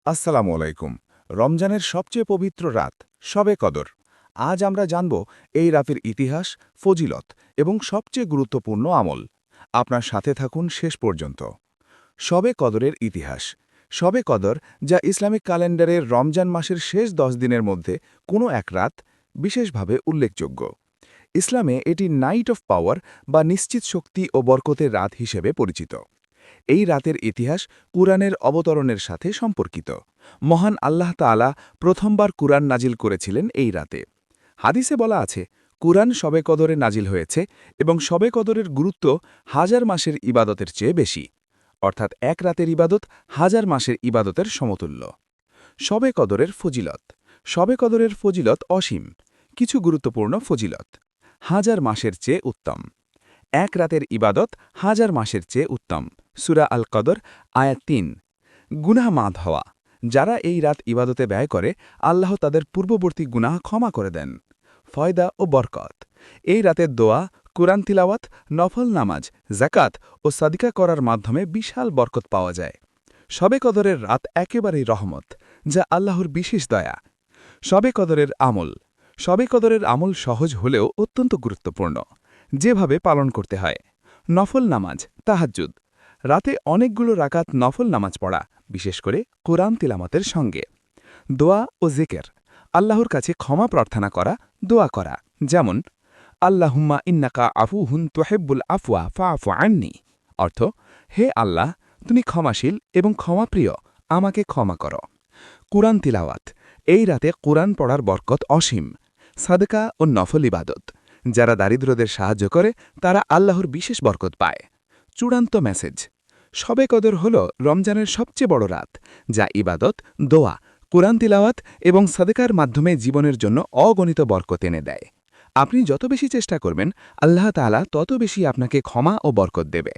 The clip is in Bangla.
আসসালামু আলাইকুম। রমজানের সবচেয়ে পবিত্র রাত শবে কদর। আজ আমরা জানব এই রাতের ইতিহাস, ফজিলত এবং সবচেয়ে গুরুত্বপূর্ণ আমল। আপনার সাথে থাকুন শেষ পর্যন্ত। শবে কদরের ইতিহাস। শবে কদর, যা ইসলামিক ক্যালেন্ডারের রমজান মাসের শেষ 10 দিনের মধ্যে কোনো এক রাত, বিশেষভাবে উল্লেখযোগ্য। ইসলামে এটি নাইট অফ পাওয়ার বা নিশ্চিত শক্তি ও বরকতের রাত হিসেবে পরিচিত। এই রাতের ইতিহাস কুরআনের অবতরণের সাথে সম্পর্কিত। মহান আল্লাহ তাআলা প্রথমবার কুরআন নাজিল করেছিলেন এই রাতে। হাদিসে বলা আছে, কুরআন শবে কদরে নাজিল হয়েছে এবং শবে কদরের গুরুত্ব হাজার মাসের ইবাদতের চেয়ে বেশি, অর্থাৎ এক রাতের ইবাদত হাজার মাসের ইবাদতের সমতুল্য। শবে কদরের ফজিলত। শবে কদরের ফজিলত অসীম। কিছু গুরুত্বপূর্ণ ফজিলত। হাজার মাসের চেয়ে উত্তম। এক রাতের ইবাদত হাজার মাসের চেয়ে উত্তম। সূরা আল কদর আয়াত ৩। গুনাহ মাফ হওয়া। যারা এই রাত ইবাদতে ব্যয় করে, আল্লাহ তাদের পূর্ববর্তী গুনাহ ক্ষমা করে দেন। ফয়দা ও বরকত। এই রাতের দোয়া, কুরআন তিলাওয়াত, নফল নামাজ, যাকাত ও সাদিকা করার মাধ্যমে বিশাল বরকত পাওয়া যায়। শবে কদরের রাত একেবারেই রহমত, যা আল্লাহর বিশেষ দয়া। শবে কদরের আমল। শবে কদরের আমল সহজ হলেও অত্যন্ত গুরুত্বপূর্ণ। যেভাবে পালন করতে হয়: নফল নামাজ, তাহাজ্জুদ। রাতে অনেকগুলো রাকাত নফল নামাজ পড়া, বিশেষ করে কোরআন তিলামতের সঙ্গে। দোয়া ও জিকের। আল্লাহর কাছে ক্ষমা প্রার্থনা করা, দোয়া করা, যেমন আল্লাহুম্মা ইন্নাকা আফুহুন তুহিব্বুল আফওয়া ফাআফু আন্নি। অর্থ, হে আল্লাহ, তুমি ক্ষমাশীল এবং ক্ষমাপ্রিয়, আমাকে ক্ষমা করো। কুরআন তিলাওয়াত। এই রাতে কুরআন পড়ার বরকত অসীম। সাদকা ও নফল ইবাদত। যারা দারিদ্রদের সাহায্য করে, তারা আল্লাহর বিশেষ বরকত পায়। চূড়ান্ত মেসেজ: শবে কদর হল রমজানের সবচেয়ে বড় রাত, যা ইবাদত, দোয়া, কুরআন তিলাওয়াত এবং সাদকার মাধ্যমে জীবনের জন্য অগণিত বরকত এনে দেয়। আপনি যত বেশি চেষ্টা করবেন, আল্লাহ তাআলা তত বেশি আপনাকে ক্ষমা ও বরকত দেবে।